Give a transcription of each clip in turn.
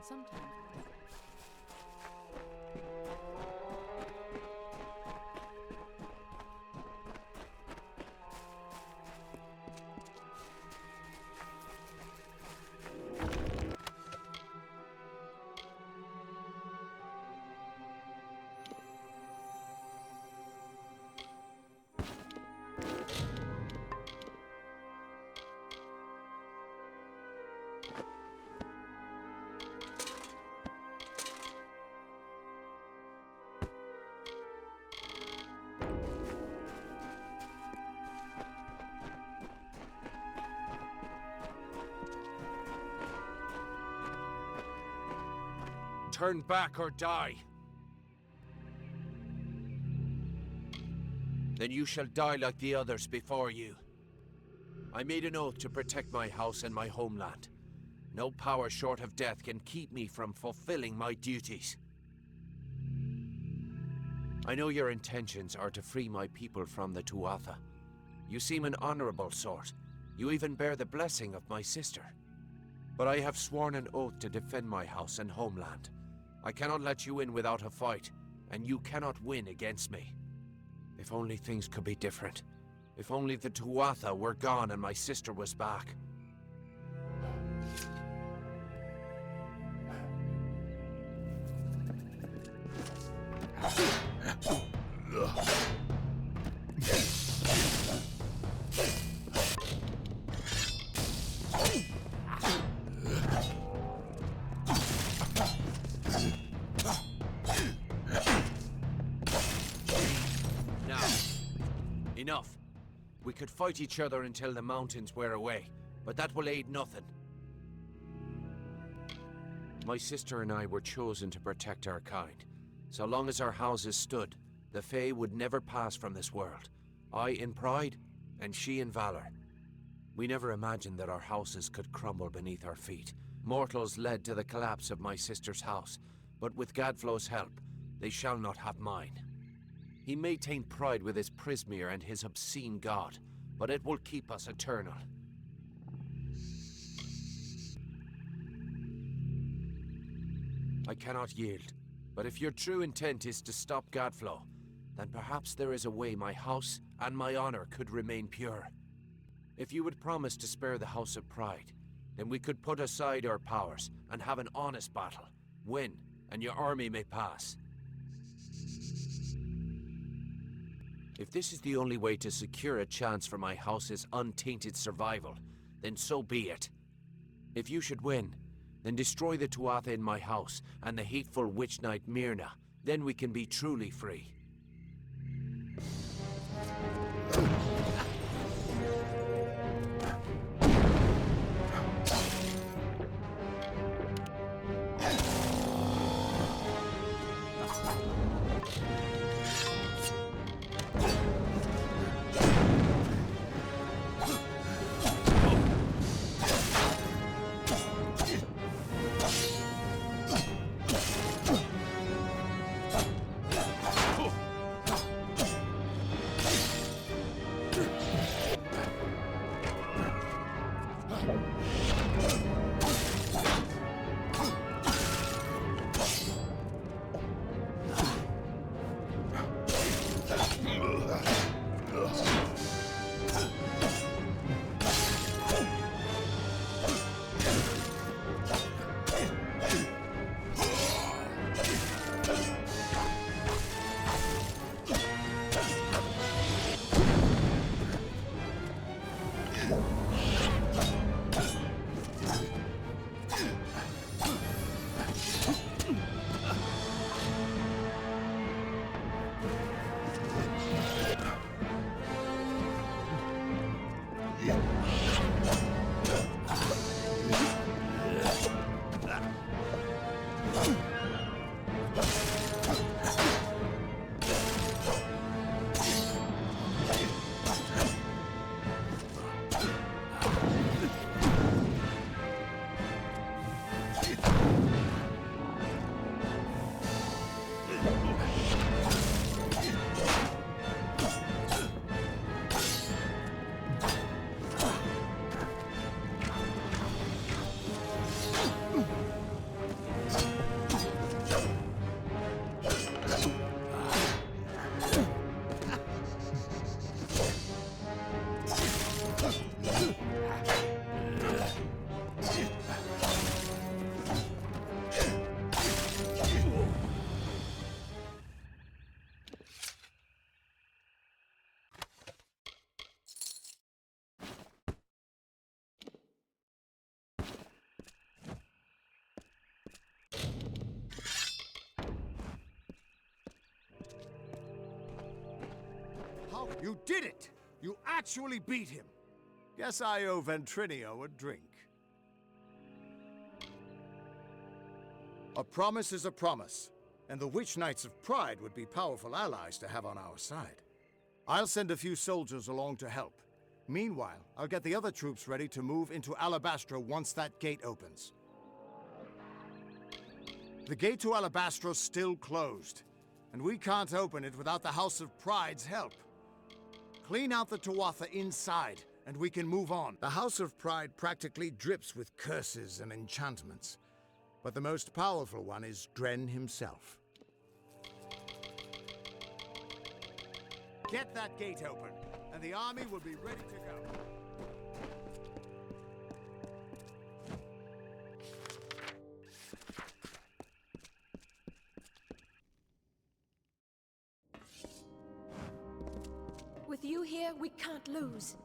Sometimes. Turn back or die. Then you shall die like the others before you. I made an oath to protect my house and my homeland. No power short of death can keep me from fulfilling my duties. I know your intentions are to free my people from the Tuatha. You seem an honorable sort. You even bear the blessing of my sister. But I have sworn an oath to defend my house and homeland. I cannot let you in without a fight, and you cannot win against me. If only things could be different. If only the Tuatha were gone and my sister was back. Enough. We could fight each other until the mountains wear away, but that will aid nothing. My sister and I were chosen to protect our kind. So long as our houses stood, the Fae would never pass from this world. I in pride, and she in valor. We never imagined that our houses could crumble beneath our feet. Mortals led to the collapse of my sister's house, but with Gadflow's help, they shall not have mine. He may taint pride with his Prismere and his obscene god, but it will keep us eternal. I cannot yield, but if your true intent is to stop Gadflow, then perhaps there is a way my house and my honor could remain pure. If you would promise to spare the House of Pride, then we could put aside our powers and have an honest battle, win, and your army may pass. If this is the only way to secure a chance for my house's untainted survival, then so be it. If you should win, then destroy the Tuatha in my house and the hateful witch knight Myrna. Then we can be truly free. You did it! You actually beat him! Guess I owe Ventrinio a drink. A promise is a promise, and the Witch Knights of Pride would be powerful allies to have on our side. I'll send a few soldiers along to help. Meanwhile, I'll get the other troops ready to move into Alabastra once that gate opens. The gate to Alabastra's still closed, and we can't open it without the House of Pride's help. Clean out the Tuatha inside, and we can move on. The House of Pride practically drips with curses and enchantments, but the most powerful one is Dren himself. Get that gate open, and the army will be ready to go. With you here, we can't lose.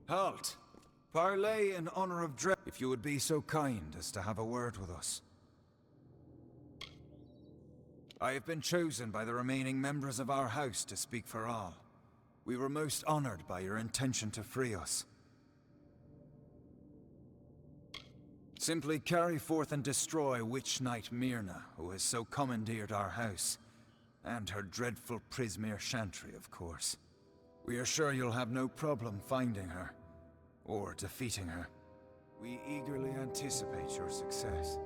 Halt! Parley in honor of Dre. If you would be so kind as to have a word with us. I have been chosen by the remaining members of our house to speak for all. We were most honored by your intention to free us. Simply carry forth and destroy Witch Knight Myrna, who has so commandeered our house. And her dreadful Prismere Chantry, of course. We are sure you'll have no problem finding her, or defeating her. We eagerly anticipate your success.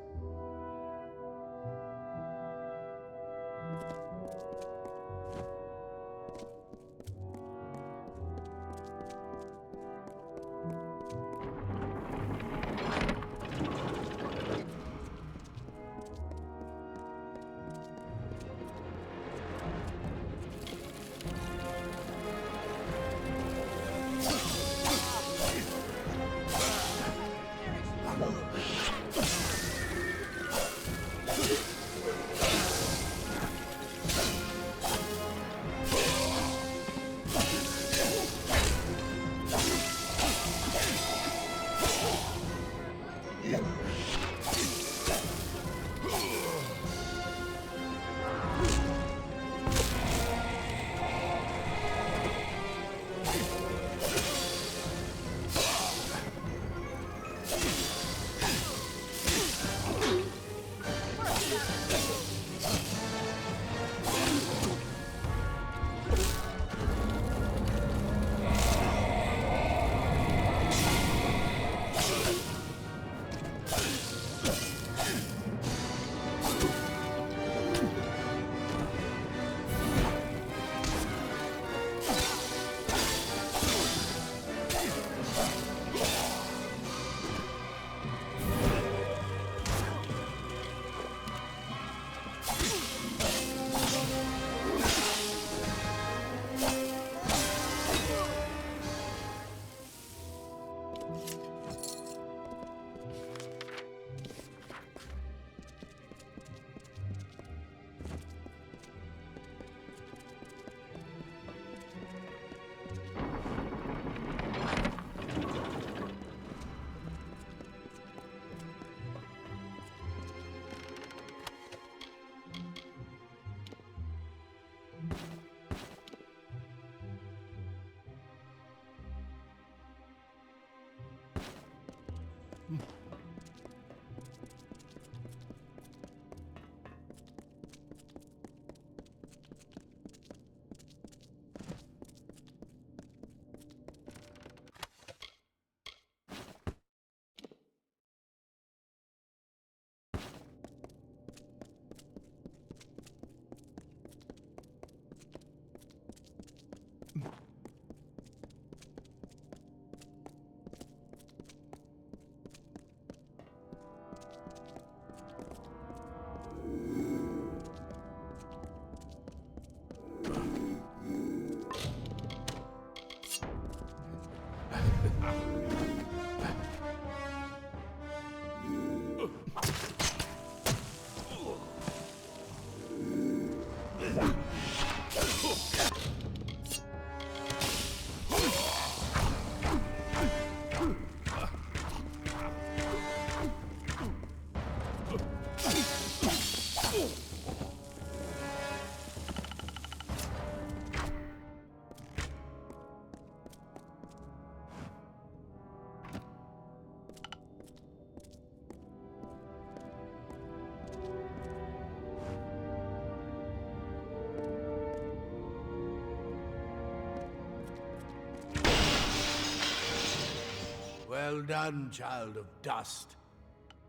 Well done, child of dust.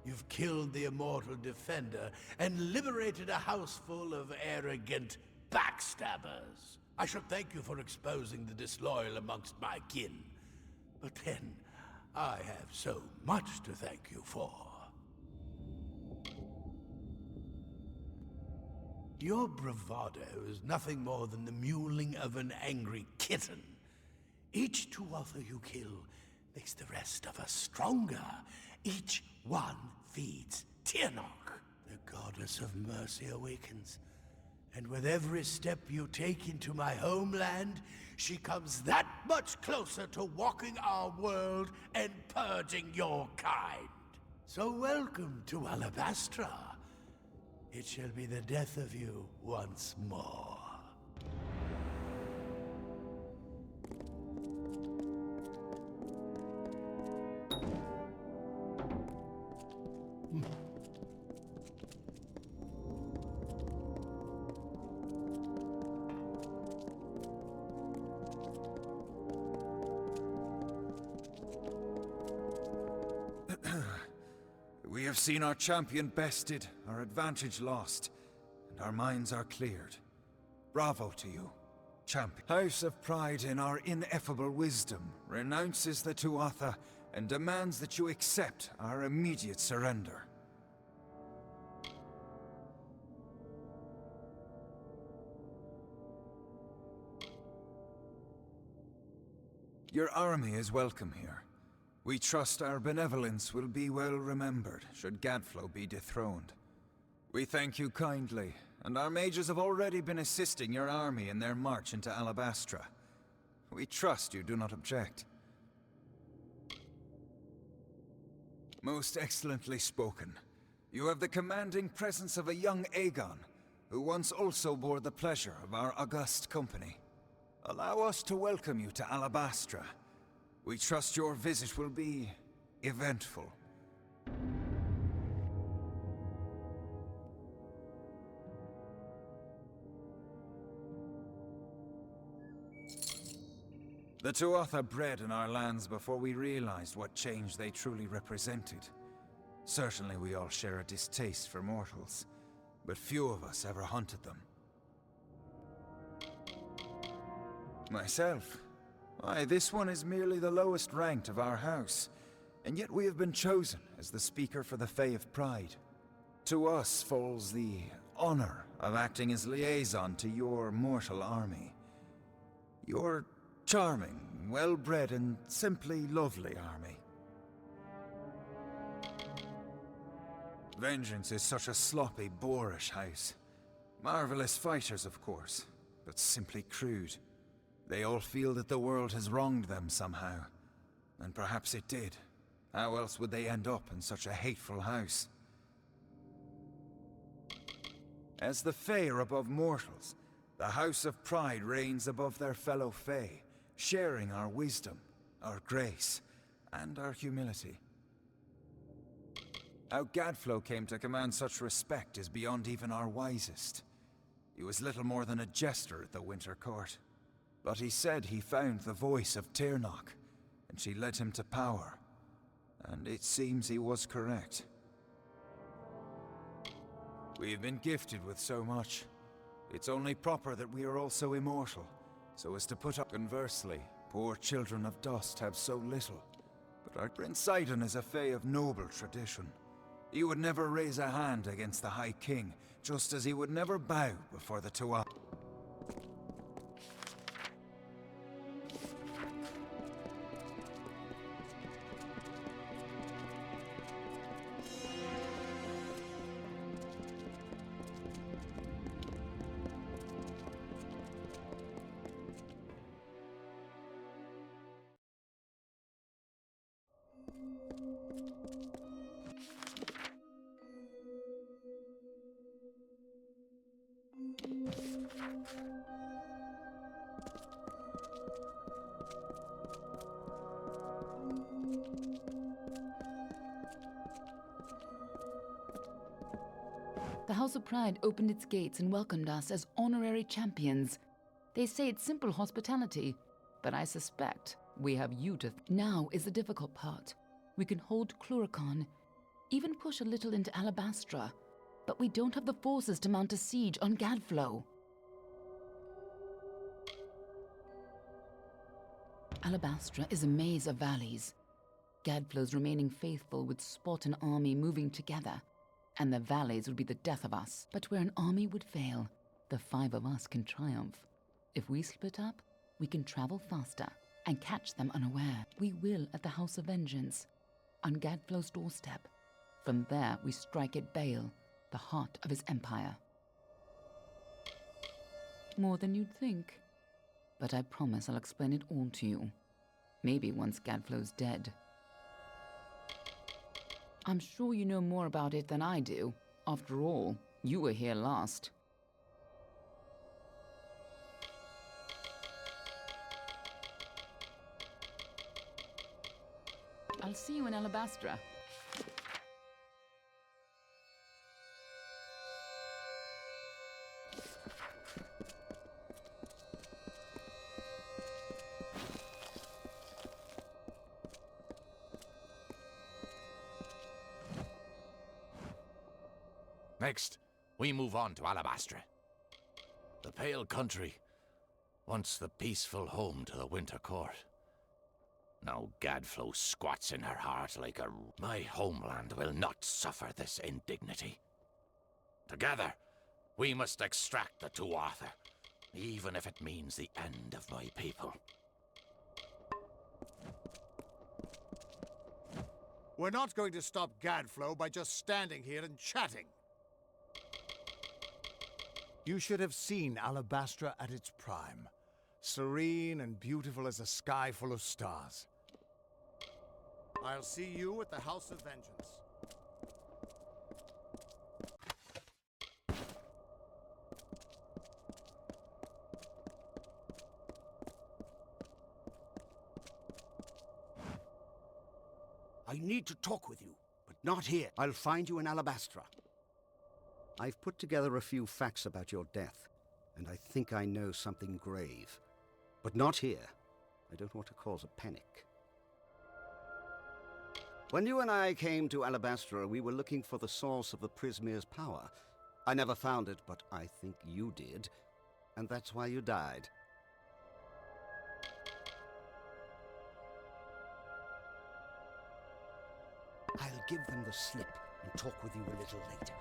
You've killed the immortal defender and liberated a house full of arrogant backstabbers. I should thank you for exposing the disloyal amongst my kin. But then, I have so much to thank you for. Your bravado is nothing more than the mewling of an angry kitten. Each Tuatha you kill makes the rest of us stronger. Each one feeds Tirnoch. The goddess of mercy awakens. And with every step you take into my homeland, she comes that much closer to walking our world and purging your kind. So welcome to Alabastra. It shall be the death of you once more. We have seen our champion bested, our advantage lost, and our minds are cleared. Bravo to you, champion. House of Pride, in our ineffable wisdom, renounces the Tuatha and demands that you accept our immediate surrender. Your army is welcome here. We trust our benevolence will be well remembered should Gadflow be dethroned. We thank you kindly, and our mages have already been assisting your army in their march into Alabastra. We trust you do not object. Most excellently spoken. You have the commanding presence of a young Aegon, who once also bore the pleasure of our august company. Allow us to welcome you to Alabastra. We trust your visit will be eventful. The Tuatha bred in our lands before we realized what change they truly represented. Certainly we all share a distaste for mortals, but few of us ever hunted them. Myself? Why, this one is merely the lowest ranked of our house, and yet we have been chosen as the speaker for the Fae of Pride. To us falls the honor of acting as liaison to your mortal army. Your charming, well-bred, and simply lovely army. Vengeance is such a sloppy, boorish house. Marvelous fighters, of course, but simply crude. They all feel that the world has wronged them somehow. And perhaps it did. How else would they end up in such a hateful house? As the Fae are above mortals, the House of Pride reigns above their fellow Fae, sharing our wisdom, our grace, and our humility. How Gadflow came to command such respect is beyond even our wisest. He was little more than a jester at the Winter Court. But he said he found the voice of Tirnoch, and she led him to power. And it seems he was correct. We've been gifted with so much. It's only proper that we are also immortal, so as to put up. Conversely, poor children of dust have so little. But our Prince Sidon is a Fae of noble tradition. He would never raise a hand against the High King, just as he would never bow before the Tuatha. The House of Pride opened its gates and welcomed us as honorary champions. They say it's simple hospitality, but I suspect we have you to... Now is the difficult part. We can hold Cluracan, even push a little into Alabastra, but we don't have the forces to mount a siege on Gadflow. Alabastra is a maze of valleys. Gadflow's remaining faithful would spot an army moving together, and the valleys would be the death of us. But where an army would fail, the 5 of us can triumph. If we split up, we can travel faster and catch them unaware. We will at the House of Vengeance, on Gadflow's doorstep. From there, we strike at Bale, the heart of his empire. More than you'd think. But I promise I'll explain it all to you. Maybe once Gadflow's dead. I'm sure you know more about it than I do. After all, you were here last. I'll see you in Alabastra. Next, we move on to Alabastra. The Pale Country, once the peaceful home to the Winter Court. Now Gadflow squats in her heart like a... My homeland will not suffer this indignity. Together, we must extract the Tuatha, even if it means the end of my people. We're not going to stop Gadflow by just standing here and chatting. You should have seen Alabastra at its prime. Serene and beautiful as a sky full of stars. I'll see you at the House of Vengeance. I need to talk with you, but not here. I'll find you in Alabastra. I've put together a few facts about your death, and I think I know something grave. But not here. I don't want to cause a panic. When you and I came to Alabastra, we were looking for the source of the Prismere's power. I never found it, but I think you did, and that's why you died. I'll give them the slip and talk with you a little later.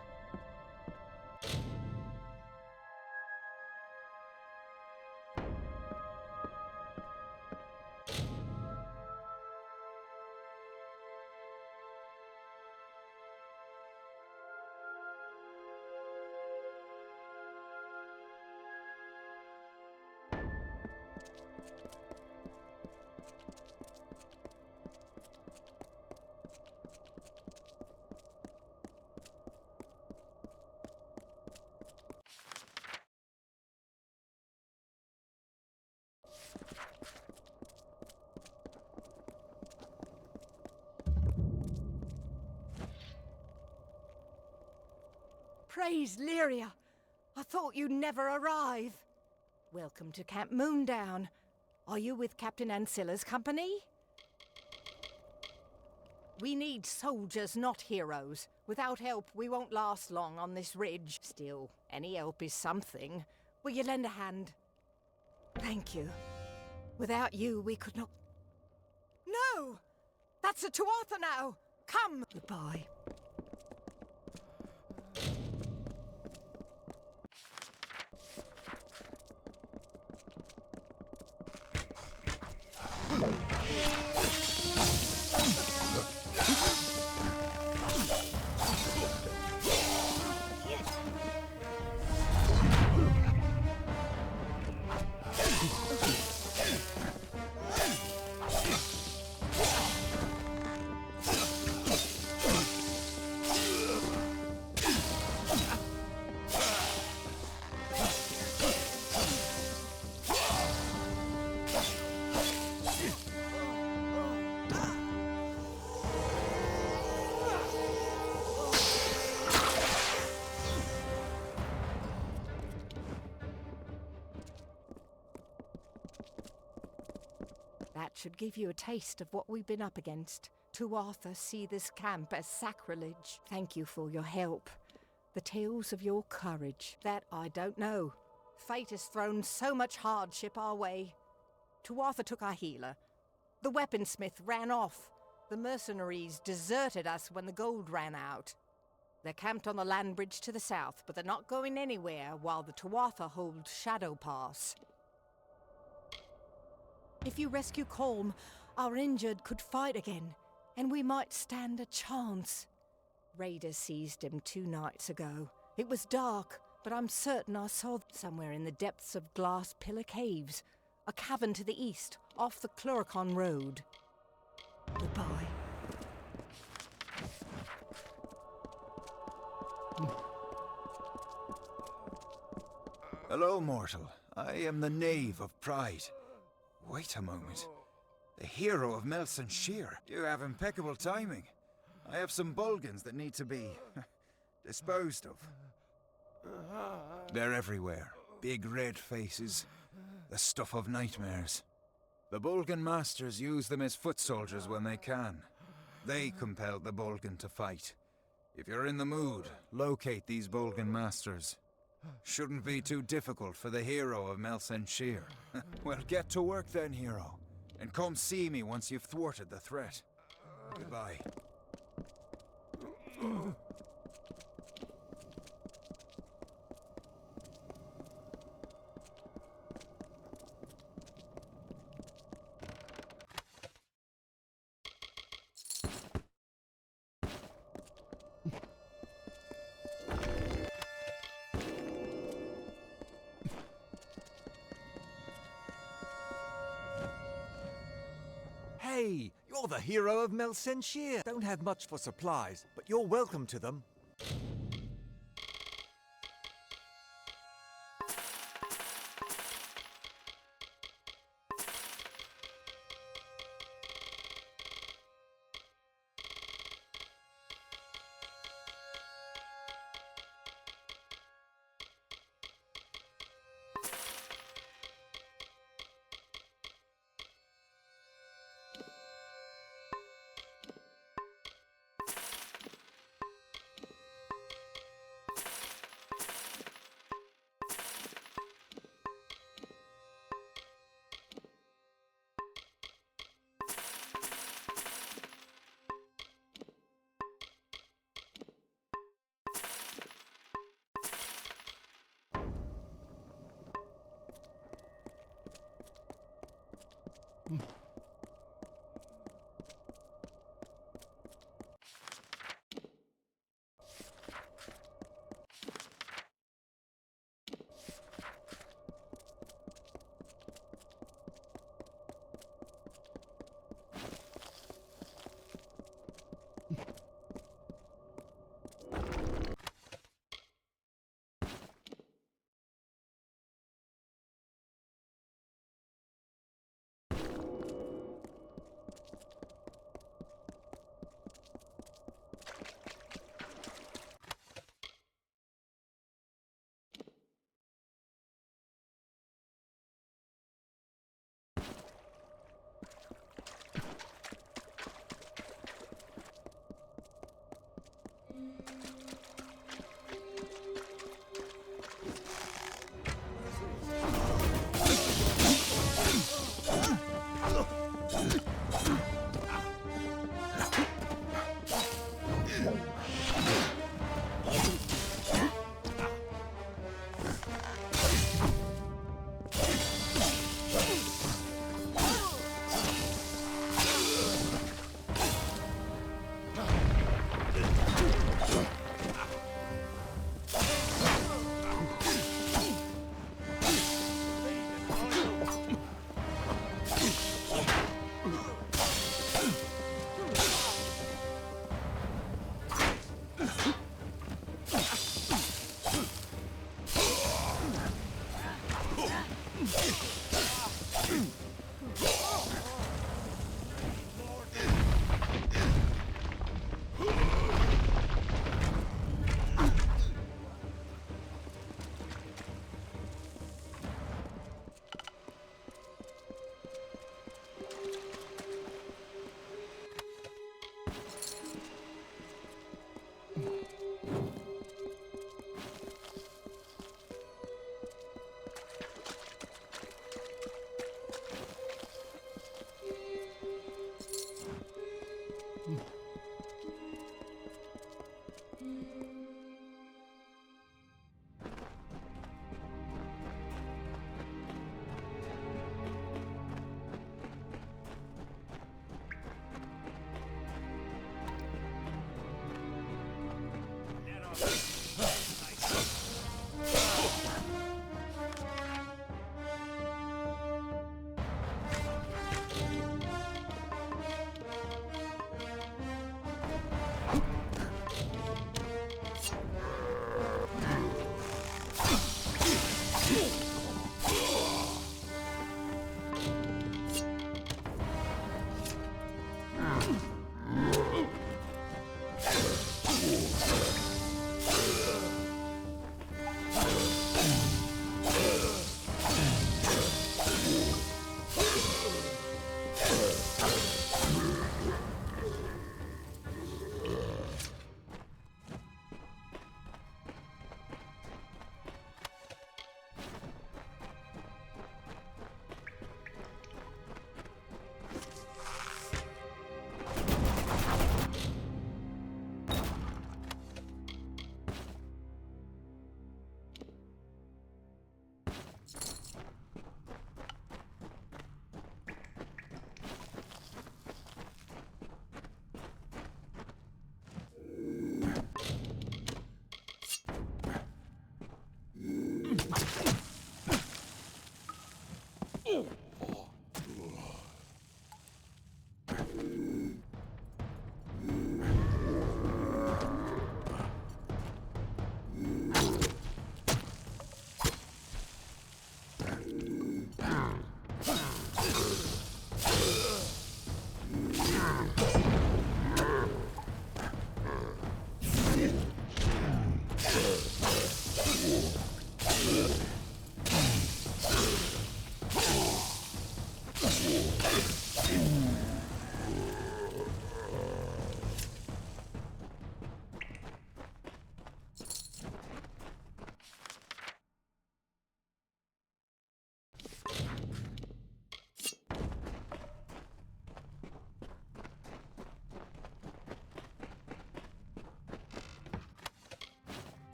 Praise Lyria! I thought you'd never arrive. Welcome to Camp Moondown. Are you with Captain Ancilla's company? We need soldiers, not heroes. Without help, we won't last long on this ridge. Still, any help is something. Will you lend a hand? Thank you. Without you, we could not... No! That's a Tuatha now! Come! Goodbye. That should give you a taste of what we've been up against. Tuatha see this camp as sacrilege. Thank you for your help. The tales of your courage, that I don't know. Fate has thrown so much hardship our way. Tuatha took our healer. The weaponsmith ran off. The mercenaries deserted us when the gold ran out. They're camped on the land bridge to the south, but they're not going anywhere while the Tuatha hold Shadow Pass. If you rescue Colm, our injured could fight again, and we might stand a chance. Raiders seized him 2 nights ago. It was dark, but I'm certain I saw them somewhere in the depths of Glass Pillar Caves, a cavern to the east, off the Cluricon Road. Goodbye. Hello, mortal. I am the Knave of Pride. Wait a moment. The hero of Melson Shear. You have impeccable timing. I have some Bulgans that need to be disposed of. They're everywhere. Big red faces. The stuff of nightmares. The Bulgan masters use them as foot soldiers when they can. They compelled the Bulgan to fight. If you're in the mood, locate these Bulgan masters. Shouldn't be too difficult for the hero of Melson Shear. Well, get to work then, hero. And come see me once you've thwarted the threat. Goodbye. Hey, you're the hero of Melson Shear. Don't have much for supplies, but you're welcome to them.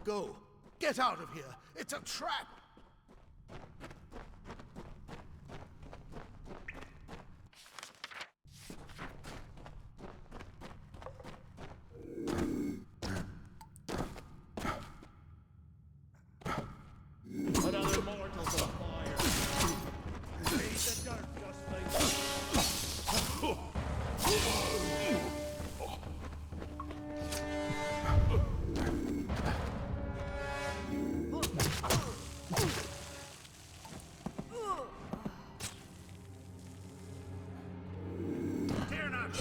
Go! Get out of here! It's a trap! Another mortal to the fire. Leave the dirt, Dustling. Dare not!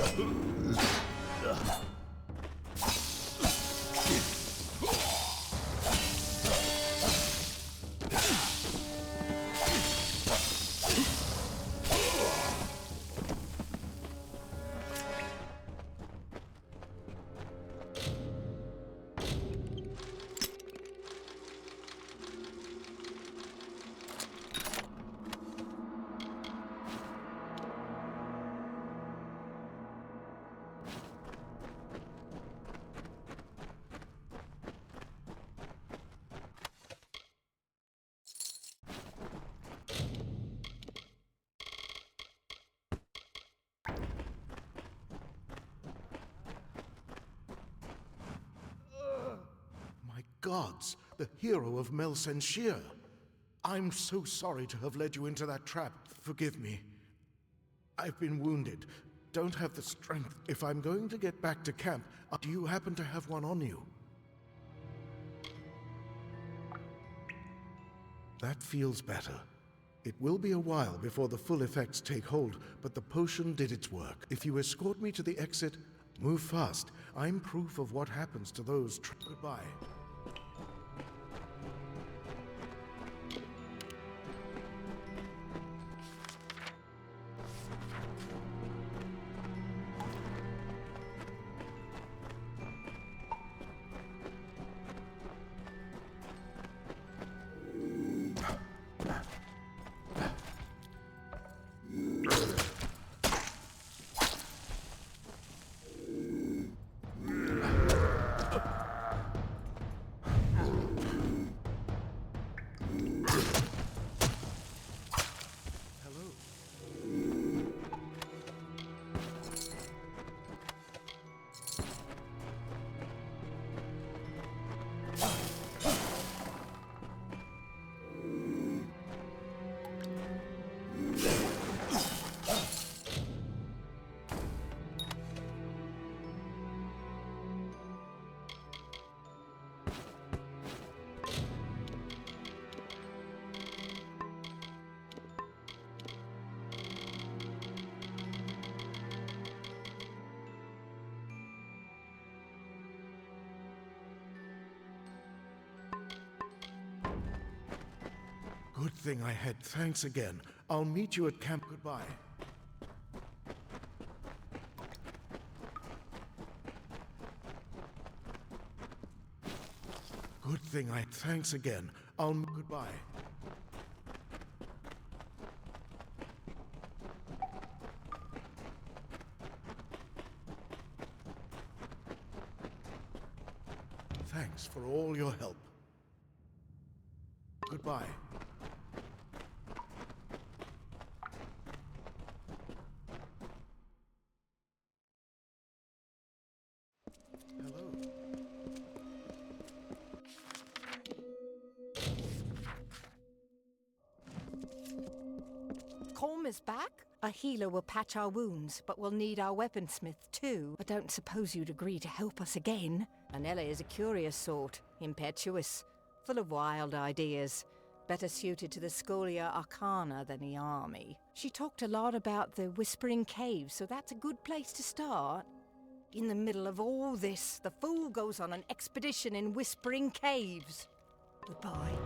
My gods, the hero of Melsenshir. I'm so sorry to have led you into that trap. Forgive me. I've been wounded. Don't have the strength. If I'm going to get back to camp, do you happen to have one on you? That feels better. It will be a while before the full effects take hold, but the potion did its work. If you escort me to the exit, move fast. I'm proof of what happens to those goodbye. Good thing I had. Thanks again. I'll meet you at camp. Goodbye. Good thing I... Thanks again. Goodbye. Thanks for all your help. Goodbye. Colm is back? A healer will patch our wounds, but we'll need our weaponsmith too. I don't suppose you'd agree to help us again. Anella is a curious sort, impetuous, full of wild ideas, better suited to the Scholia Arcana than the army. She talked a lot about the Whispering Caves, so that's a good place to start. In the middle of all this, the fool goes on an expedition in Whispering Caves. Goodbye.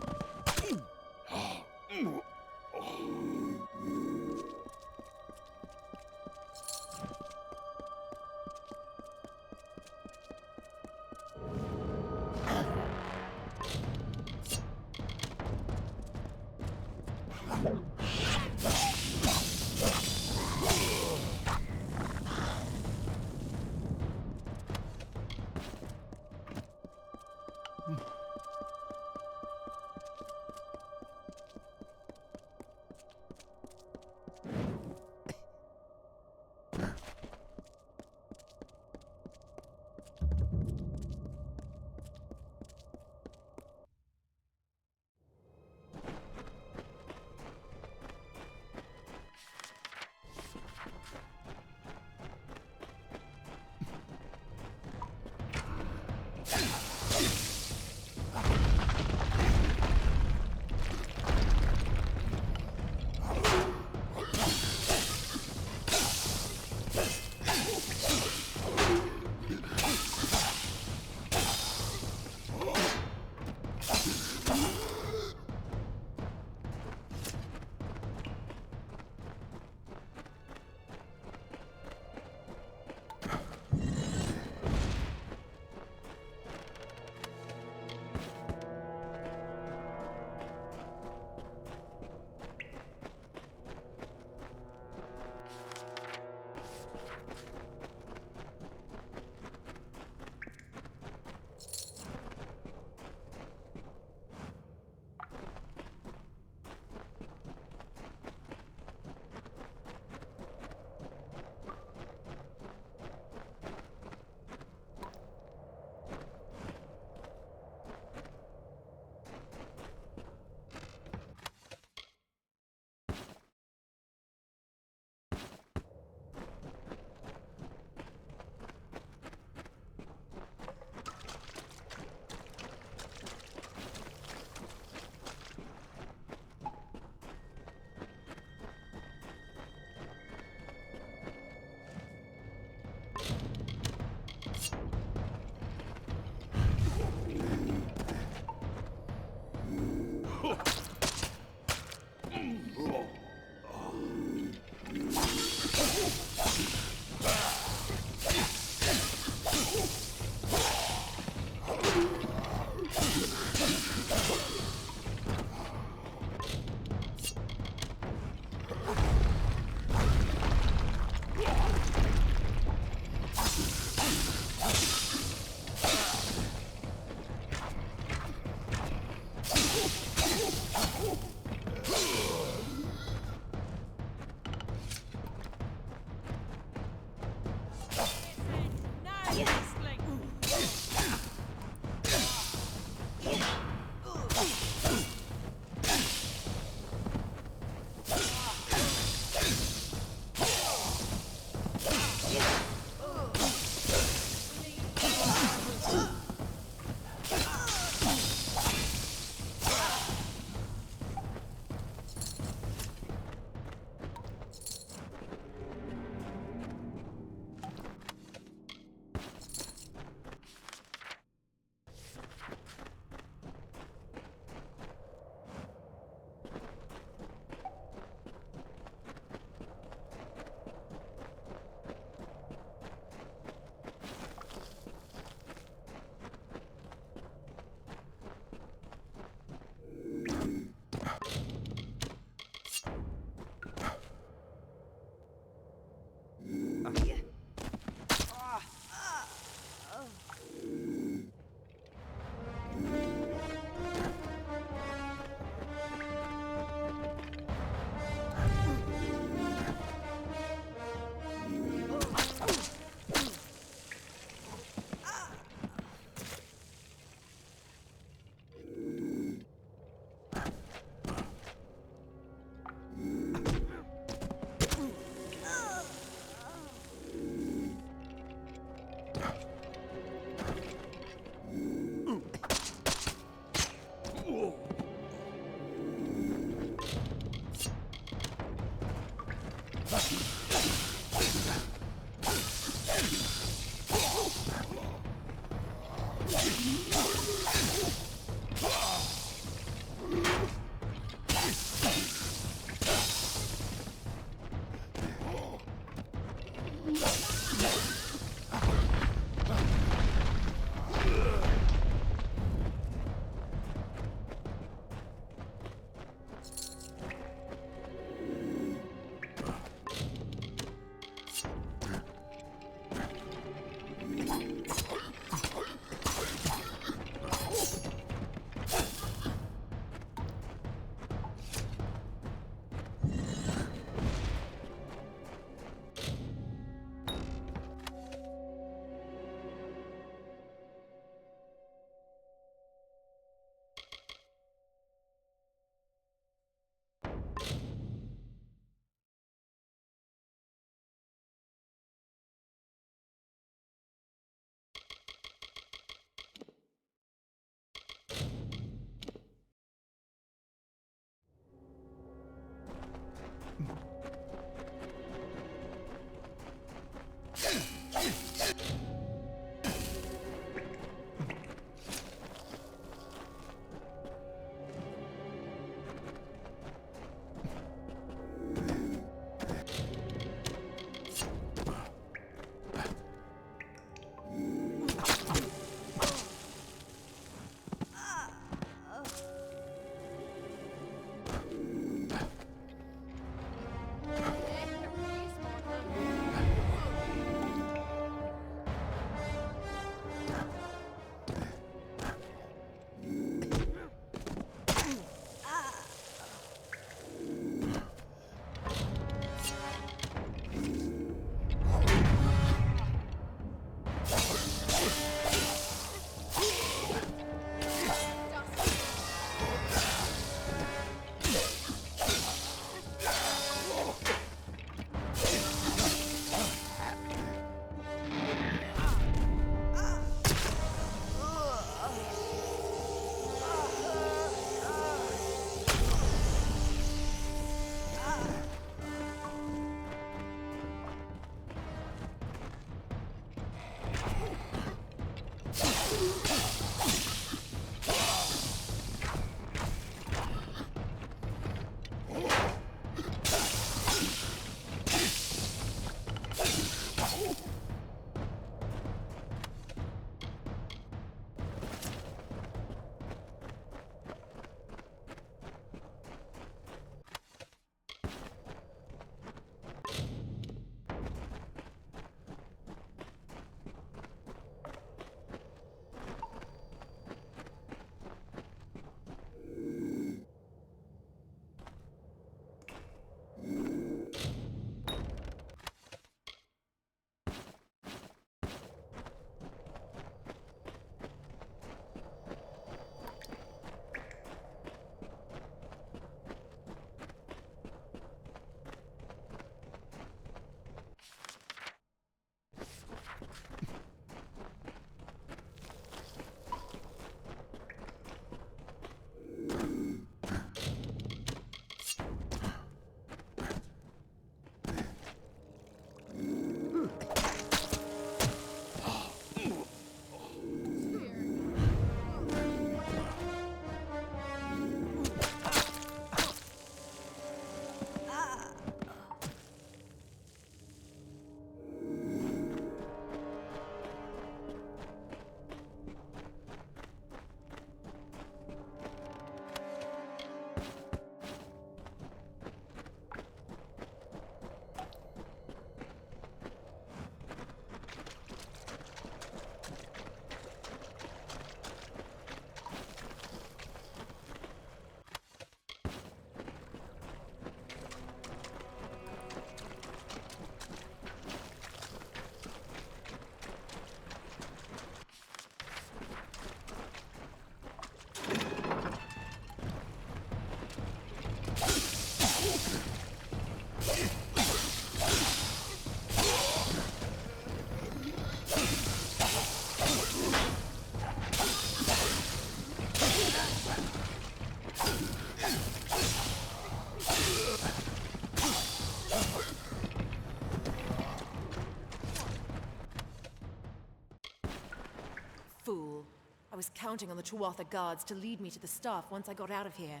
counting on the Tuatha guards to lead me to the staff once I got out of here.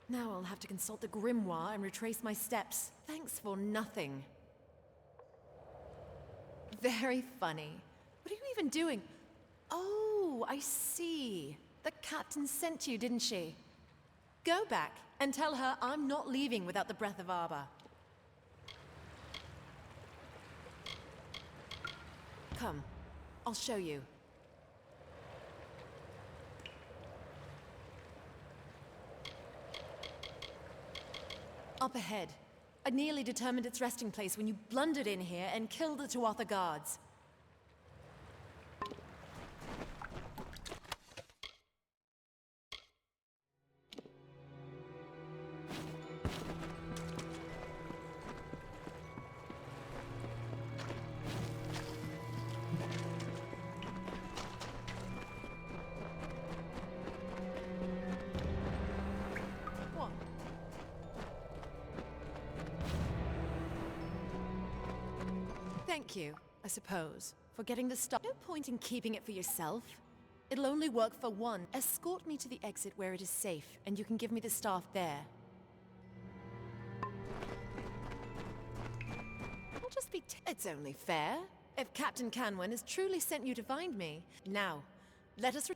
Now I'll have to consult the grimoire and retrace my steps. Thanks for nothing. Very funny. What are you even doing? Oh, I see. The captain sent you, didn't she? Go back and tell her I'm not leaving without the Breath of Arbor. Come, I'll show you. Up ahead. I nearly determined its resting place when you blundered in here and killed the Tuatha guards. Thank you, I suppose, for getting the stuff. No point in keeping it for yourself. It'll only work for one. Escort me to the exit where it is safe, and you can give me the staff there. I'll just be it's only fair. If Captain Canwin has truly sent you to find me. Now, let us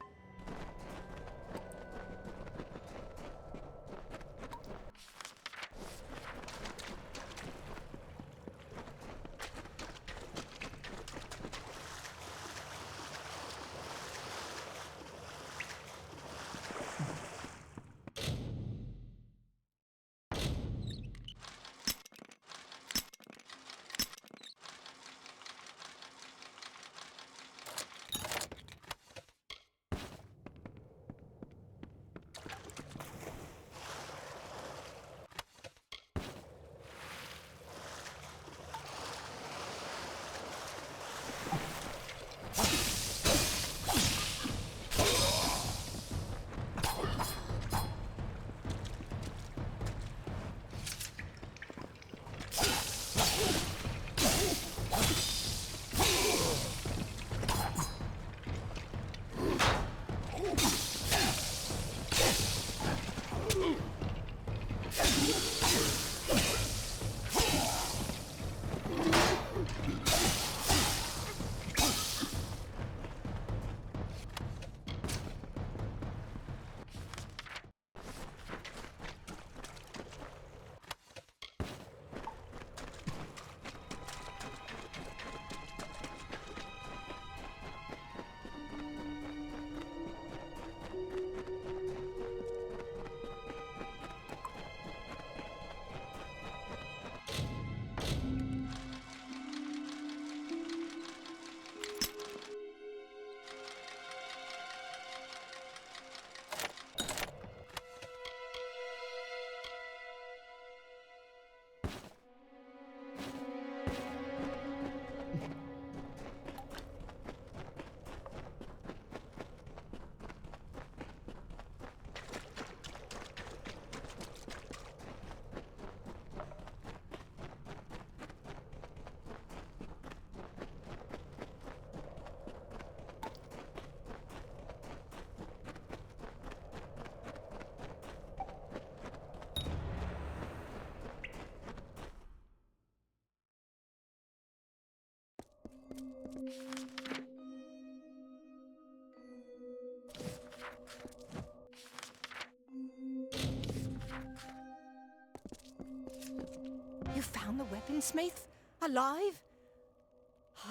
You found the weaponsmith? Alive?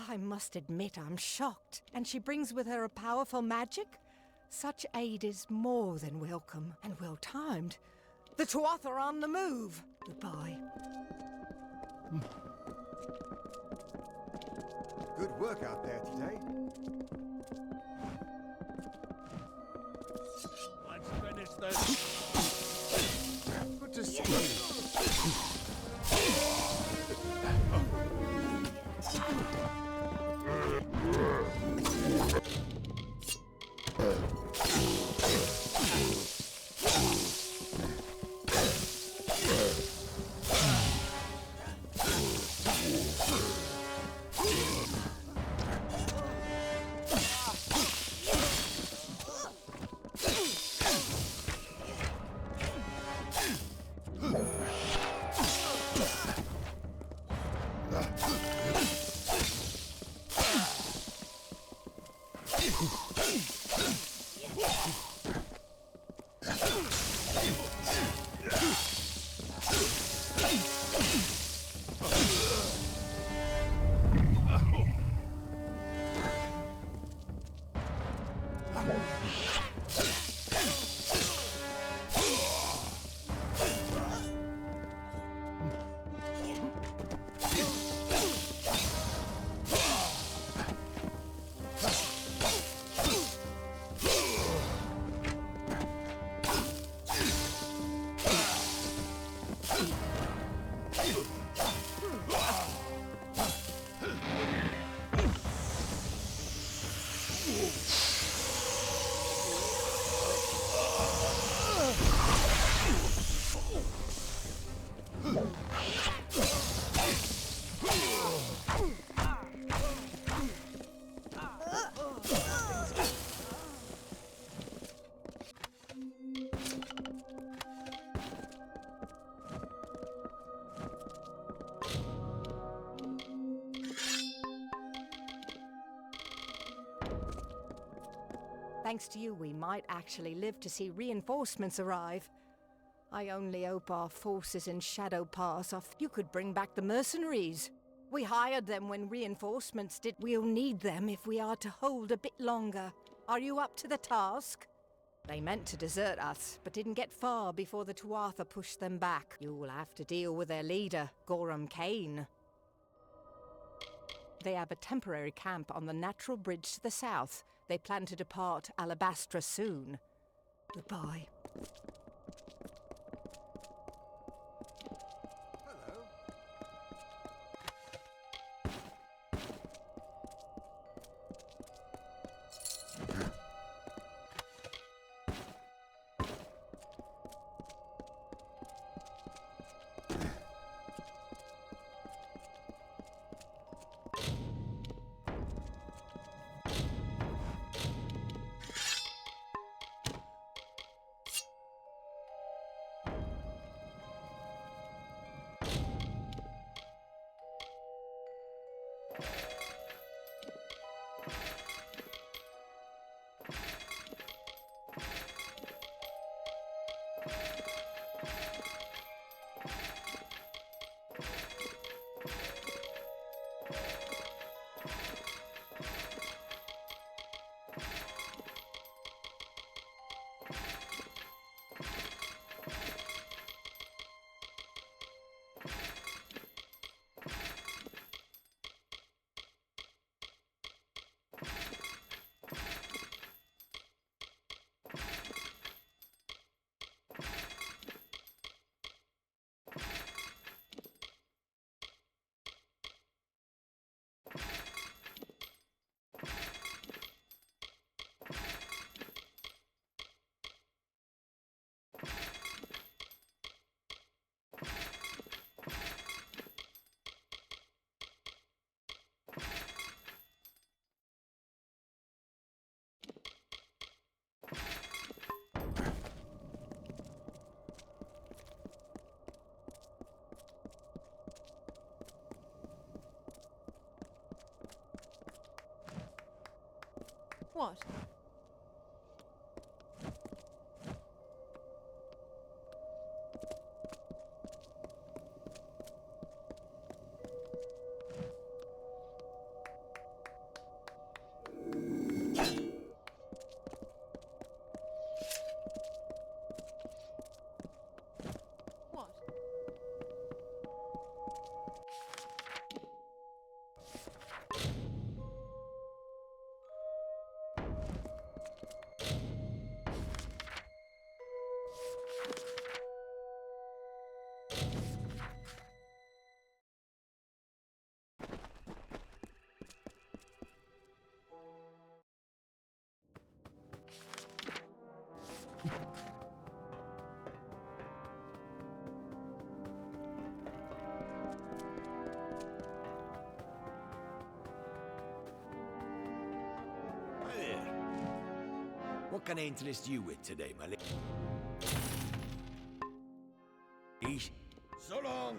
I must admit I'm shocked. And she brings with her a powerful magic? Such aid is more than welcome and well-timed. The Tuatha are on the move. Goodbye. Good work out there today. Let's finish this. Good to see you. Thanks to you, we might actually live to see reinforcements arrive. I only hope our forces in Shadow Pass are... You could bring back the mercenaries. We hired them when reinforcements did. We'll need them if we are to hold a bit longer. Are you up to the task? They meant to desert us, but didn't get far before the Tuatha pushed them back. You'll have to deal with their leader, Gorham Kane. They have a temporary camp on the natural bridge to the south. They plan to depart Alabastra soon. Goodbye. What? What can I interest you with today, my lady? So long!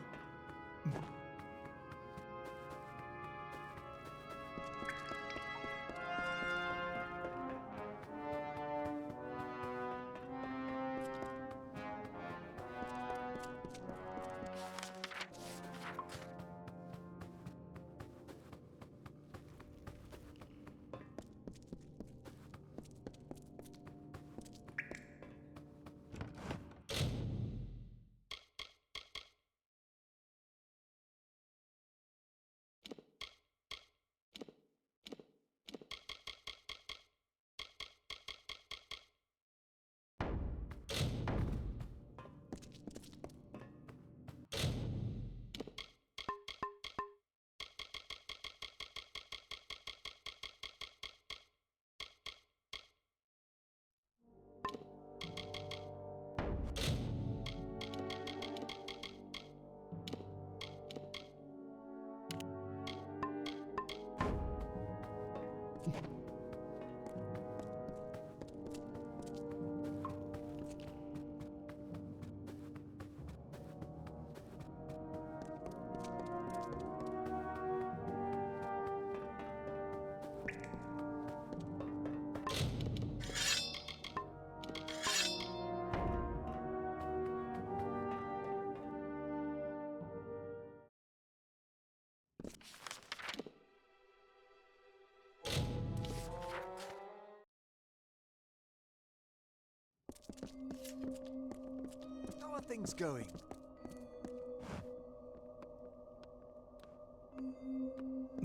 How are things going?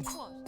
What?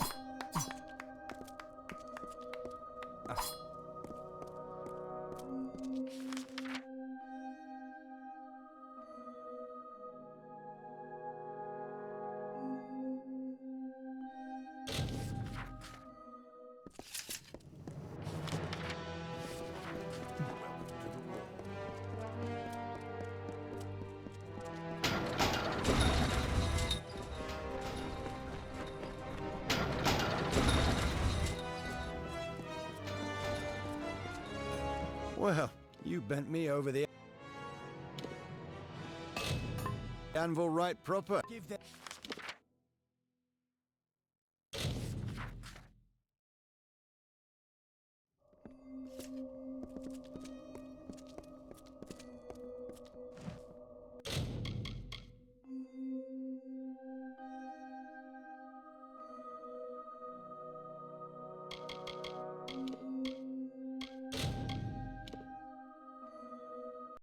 Well, you bent me over the anvil right proper. Give them